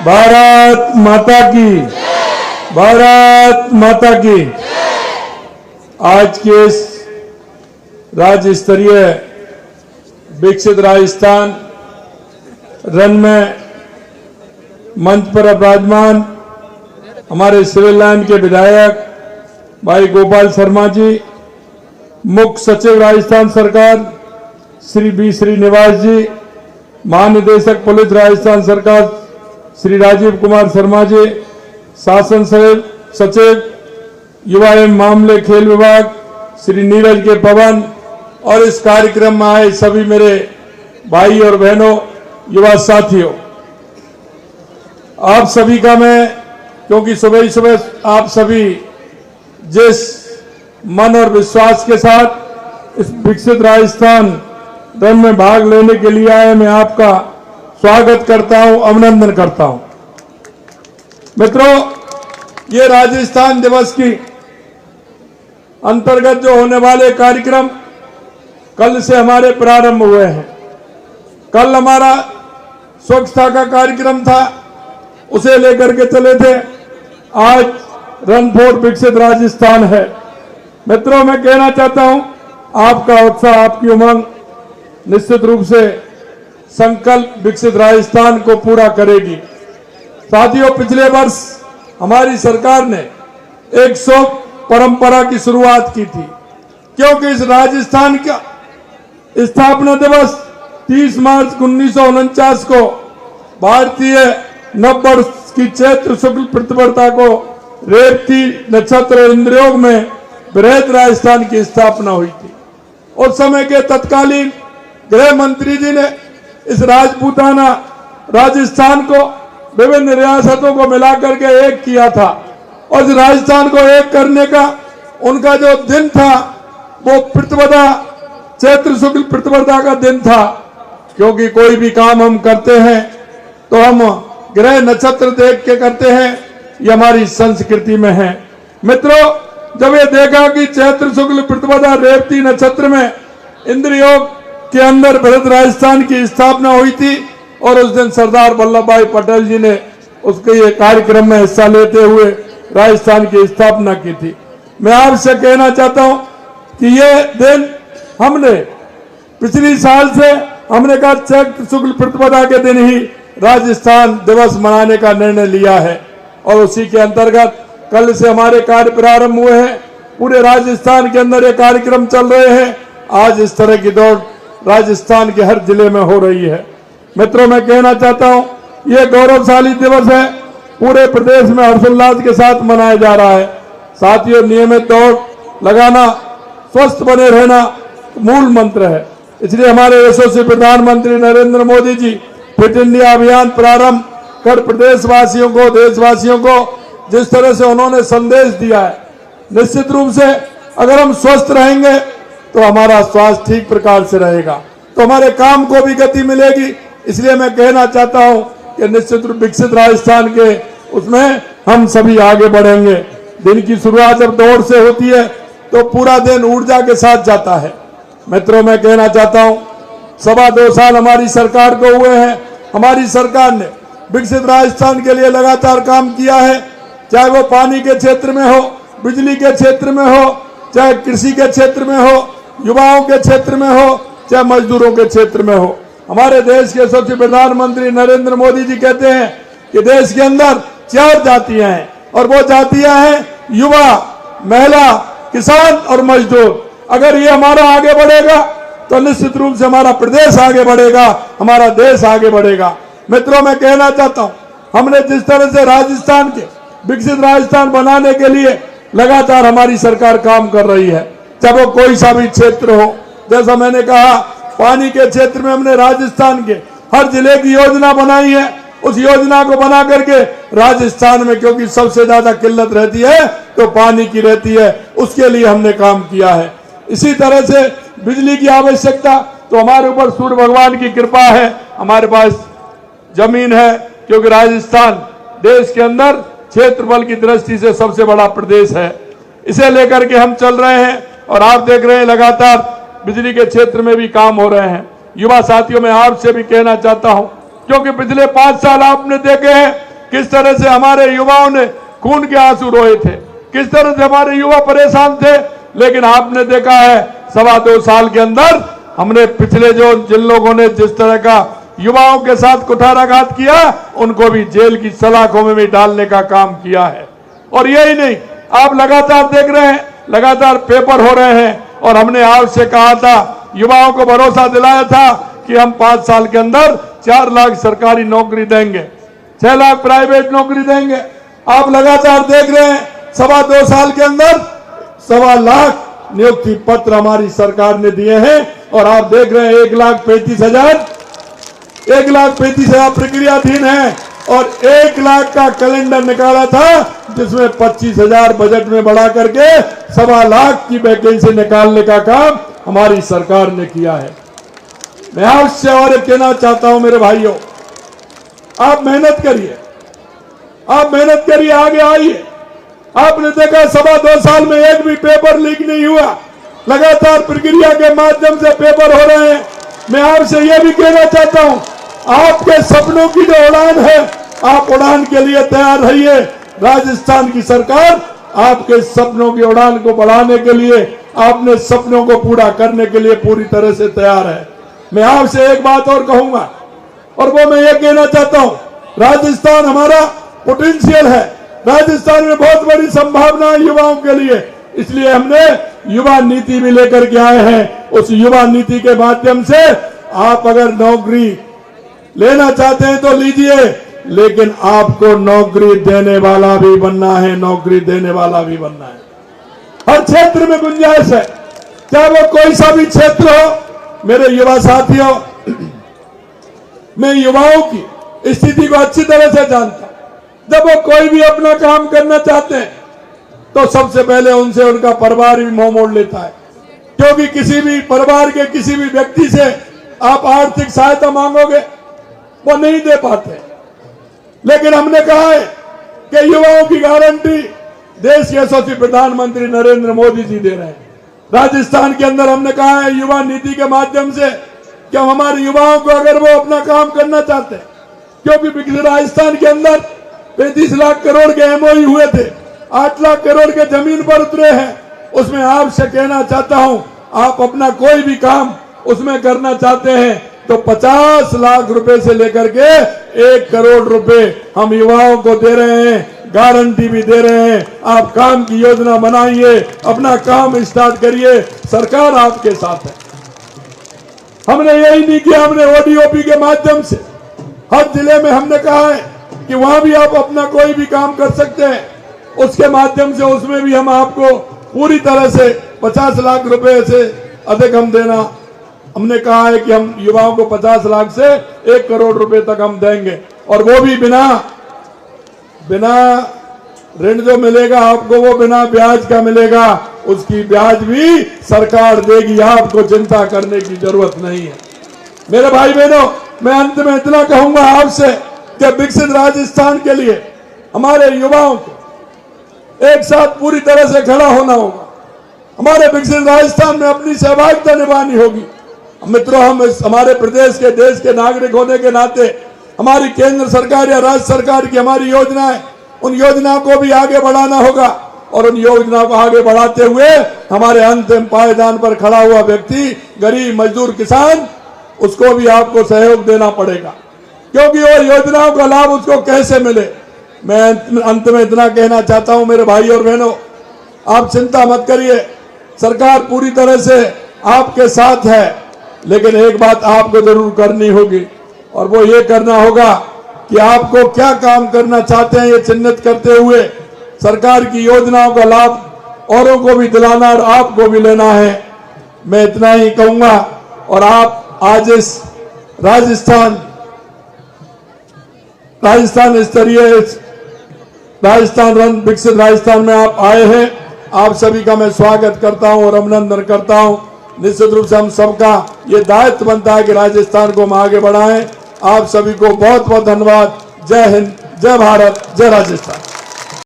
भारत माता की, भारत माता की। आज के इस राज्य स्तरीय विकसित राजस्थान रन में मंच पर विराजमान हमारे सिविल लाइन के विधायक भाई गोपाल शर्मा जी, मुख्य सचिव राजस्थान सरकार श्री बी श्रीनिवास जी, महानिदेशक पुलिस राजस्थान सरकार श्री राजीव कुमार शर्मा जी, शासन सचिव युवा एवं मामले खेल विभाग श्री नीरज के पवन और इस कार्यक्रम में आए सभी मेरे भाई और बहनों, युवा साथियों, आप सभी का मैं, क्योंकि सुबह ही सुबह आप सभी जिस मन और विश्वास के साथ इस विकसित राजस्थान रन में भाग लेने के लिए आए, मैं आपका स्वागत करता हूं, अभिनंदन करता हूं। मित्रों, ये राजस्थान दिवस की अंतर्गत जो होने वाले कार्यक्रम कल से हमारे प्रारंभ हुए हैं। कल हमारा स्वच्छता का कार्यक्रम था, उसे लेकर के चले थे। आज रन फॉर विकसित राजस्थान है। मित्रों, मैं कहना चाहता हूं, आपका उत्साह, आपकी उमंग निश्चित रूप से संकल्प विकसित राजस्थान को पूरा करेगी। साथियों, पिछले वर्ष हमारी सरकार ने 100 परंपरा की शुरुआत की थी, क्योंकि इस राजस्थान का स्थापना दिवस 30 मार्च 1949 को भारतीय नववर्ष की चैत्र शुक्ल प्रतिपदा को रेवती नक्षत्र इंद्रयोग में बृहद राजस्थान की स्थापना हुई थी। उस समय के तत्कालीन गृह मंत्री जी ने इस राजपूताना राजस्थान को विभिन्न रियासतों को मिलाकर के एक किया था, और इस राजस्थान को एक करने का उनका जो दिन था वो प्रतिपदा, चैत्र शुक्ल प्रतिपदा का दिन था। क्योंकि कोई भी काम हम करते हैं तो हम ग्रह नक्षत्र देख के करते हैं, ये हमारी संस्कृति में है। मित्रों, जब ये देखा कि चैत्र शुक्ल प्रतिपदा रेवती नक्षत्र में इंद्रयोग के अंदर बृहद राजस्थान की स्थापना हुई थी, और उस दिन सरदार वल्लभ भाई पटेल जी ने उसके ये कार्यक्रम में हिस्सा लेते हुए राजस्थान की स्थापना की थी। मैं आपसे कहना चाहता हूं कि ये दिन हमने पिछली साल से हमने कहा चैत्र शुक्ल प्रतिपदा के दिन ही राजस्थान दिवस मनाने का निर्णय लिया है, और उसी के अंतर्गत कल से हमारे कार्य प्रारंभ हुए हैं। पूरे राजस्थान के अंदर ये कार्यक्रम चल रहे हैं। आज इस तरह की दौड़ राजस्थान के हर जिले में हो रही है। मित्रों, मैं कहना चाहता हूं, ये गौरवशाली दिवस है, पूरे प्रदेश में हर्षोल्लास के साथ मनाया जा रहा है। साथियों, नियमित दौड़ लगाना, स्वस्थ बने रहना मूल मंत्र है। इसलिए हमारे यशस्वी प्रधानमंत्री नरेंद्र मोदी जी फिट इंडिया अभियान प्रारंभ कर प्रदेशवासियों को, देशवासियों को जिस तरह से उन्होंने संदेश दिया है, निश्चित रूप से अगर हम स्वस्थ रहेंगे तो हमारा स्वास्थ्य ठीक प्रकार से रहेगा, तो हमारे काम को भी गति मिलेगी। इसलिए मैं कहना चाहता हूं कि निश्चित रूप विकसित राजस्थान के उसमें हम सभी आगे बढ़ेंगे। दिन की शुरुआत जब दौड़ से होती है तो पूरा दिन ऊर्जा के साथ जाता है। मित्रों, मैं कहना चाहता हूं, 2.25 साल हमारी सरकार को हुए हैं। हमारी सरकार ने विकसित राजस्थान के लिए लगातार काम किया है, चाहे वो पानी के क्षेत्र में हो, बिजली के क्षेत्र में हो, चाहे कृषि के क्षेत्र में हो, युवाओं के क्षेत्र में हो, चाहे मजदूरों के क्षेत्र में हो। हमारे देश के यशस्वी प्रधानमंत्री नरेंद्र मोदी जी कहते हैं कि देश के अंदर 4 जातियां हैं, और वो जातियां हैं युवा, महिला, किसान और मजदूर। अगर ये हमारा आगे बढ़ेगा तो निश्चित रूप से हमारा प्रदेश आगे बढ़ेगा, हमारा देश आगे बढ़ेगा। मित्रों, मैं कहना चाहता हूं, हमने जिस तरह से राजस्थान के विकसित राजस्थान बनाने के लिए लगातार हमारी सरकार काम कर रही है, चाहे वो कोई सा भी क्षेत्र हो। जैसा मैंने कहा, पानी के क्षेत्र में हमने राजस्थान के हर जिले की योजना बनाई है। उस योजना को बना करके राजस्थान में, क्योंकि सबसे ज्यादा किल्लत रहती है तो पानी की रहती है, उसके लिए हमने काम किया है। इसी तरह से बिजली की आवश्यकता, तो हमारे ऊपर सूर्य भगवान की कृपा है, हमारे पास जमीन है, क्योंकि राजस्थान देश के अंदर क्षेत्रफल की दृष्टि से सबसे बड़ा प्रदेश है। इसे लेकर के हम चल रहे हैं, और आप देख रहे हैं लगातार बिजली के क्षेत्र में भी काम हो रहे हैं। युवा साथियों, मैं आपसे भी कहना चाहता हूं, क्योंकि पिछले 5 साल आपने देखे हैं किस तरह से हमारे युवाओं ने खून के आंसू रोए थे, किस तरह से हमारे युवा परेशान थे। लेकिन आपने देखा है 2.25 साल के अंदर हमने पिछले जिन लोगों ने जिस तरह का युवाओं के साथ कुठाराघात किया, उनको भी जेल की सलाखों में भी डालने का काम किया है। और यही नहीं, आप लगातार देख रहे हैं, लगातार पेपर हो रहे हैं। और हमने आपसे कहा था, युवाओं को भरोसा दिलाया था कि हम 5 साल के अंदर 4 लाख सरकारी नौकरी देंगे, 6 लाख प्राइवेट नौकरी देंगे। आप लगातार देख रहे हैं 2.25 साल के अंदर 1.25 लाख नियुक्ति पत्र हमारी सरकार ने दिए हैं। और आप देख रहे हैं 1,35,000 प्रक्रियाधीन है। और 1 लाख का कैलेंडर निकाला था, जिसमें 25,000 बजट में बढ़ा करके 1.25 लाख की वैकेंसी निकालने का काम हमारी सरकार ने किया है। मैं आपसे और कहना चाहता हूं मेरे भाइयों, आप मेहनत करिए, आगे आइए। आपने देखा 2.25 साल में एक भी पेपर लीक नहीं हुआ, लगातार प्रक्रिया के माध्यम से पेपर हो रहे हैं। मैं आपसे यह भी कहना चाहता हूं, आपके सपनों की जो उड़ान है, आप उड़ान के लिए तैयार रहिए। राजस्थान की सरकार आपके सपनों की उड़ान को बढ़ाने के लिए, आपने सपनों को पूरा करने के लिए पूरी तरह से तैयार है। मैं आपसे एक बात और कहूंगा, और वो मैं ये कहना चाहता हूं, राजस्थान हमारा पोटेंशियल है, राजस्थान में बहुत बड़ी संभावना है युवाओं के लिए। इसलिए हमने युवा नीति भी लेकर के आए हैं। उस युवा नीति के माध्यम से आप अगर नौकरी लेना चाहते हैं तो लीजिए, लेकिन आपको नौकरी देने वाला भी बनना है, नौकरी देने वाला भी बनना है। हर क्षेत्र में गुंजाइश है, चाहे वो कोई सा भी क्षेत्र हो। मेरे युवा साथियों, मैं युवाओं की स्थिति को अच्छी तरह से जानता हूं। जब वो कोई भी अपना काम करना चाहते हैं तो सबसे पहले उनसे उनका परिवार भी मुंह मोड़ लेता है, क्योंकि किसी भी परिवार के किसी भी व्यक्ति से आप आर्थिक सहायता मांगोगे, वो नहीं दे पाते। लेकिन हमने कहा है कि युवाओं की गारंटी देश के यशस्वी प्रधानमंत्री नरेंद्र मोदी जी दे रहे हैं। राजस्थान के अंदर हमने कहा है युवा नीति के माध्यम से कि हमारे युवाओं को अगर वो अपना काम करना चाहते हैं, क्योंकि पिछले राजस्थान के अंदर 35 लाख करोड़ के एमओयू हुए थे, 8 लाख करोड़ के जमीन पर उतरे हैं। उसमें आपसे कहना चाहता हूं, आप अपना कोई भी काम उसमें करना चाहते हैं तो 50 लाख रुपए से लेकर के 1 करोड़ रुपए हम युवाओं को दे रहे हैं, गारंटी भी दे रहे हैं। आप काम की योजना बनाइए, अपना काम स्टार्ट करिए, सरकार आपके साथ है। हमने यही नहीं किया, हमने ओडीओपी के माध्यम से हर जिले में हमने कहा है कि वहां भी आप अपना कोई भी काम कर सकते हैं, उसके माध्यम से उसमें भी हम आपको पूरी तरह से 50 लाख रुपए से अधिक हम देना। हमने कहा है कि हम युवाओं को 50 लाख से 1 करोड़ रुपए तक हम देंगे, और वो भी बिना ऋण जो मिलेगा आपको, वो बिना ब्याज का मिलेगा। उसकी ब्याज भी सरकार देगी, आपको चिंता करने की जरूरत नहीं है। मेरे भाई बहनों, मैं अंत में इतना कहूंगा आपसे कि विकसित राजस्थान के लिए हमारे युवाओं को एक साथ पूरी तरह से खड़ा होना होगा। हमारे विकसित राजस्थान में अपनी सहभागिता निभानी होगी। मित्रों, हम हमारे प्रदेश के देश के नागरिक होने के नाते हमारी केंद्र सरकार या राज्य सरकार की हमारी योजनाएं, उन योजनाओं को भी आगे बढ़ाना होगा। और उन योजनाओं को आगे बढ़ाते हुए हमारे अंतिम पायदान पर खड़ा हुआ व्यक्ति, गरीब मजदूर किसान, उसको भी आपको सहयोग देना पड़ेगा, क्योंकि वो योजनाओं का लाभ उसको कैसे मिले। मैं अंत में इतना कहना चाहता हूं मेरे भाई और बहनों, आप चिंता मत करिए, सरकार पूरी तरह से आपके साथ है। लेकिन एक बात आपको जरूर करनी होगी, और वो ये करना होगा कि आपको क्या काम करना चाहते हैं ये चिन्हित करते हुए सरकार की योजनाओं का लाभ औरों को भी दिलाना और आपको भी लेना है। मैं इतना ही कहूंगा। और आप आज इस राजस्थान स्तरीय राजस्थान रन विकसित राजस्थान में आप आए हैं, आप सभी का मैं स्वागत करता हूं और अभिनंदन करता हूं। निश्चित रूप से हम सबका ये दायित्व बनता है कि राजस्थान को हम आगे बढ़ाएं। आप सभी को बहुत बहुत धन्यवाद। जय हिंद, जय भारत, जय राजस्थान।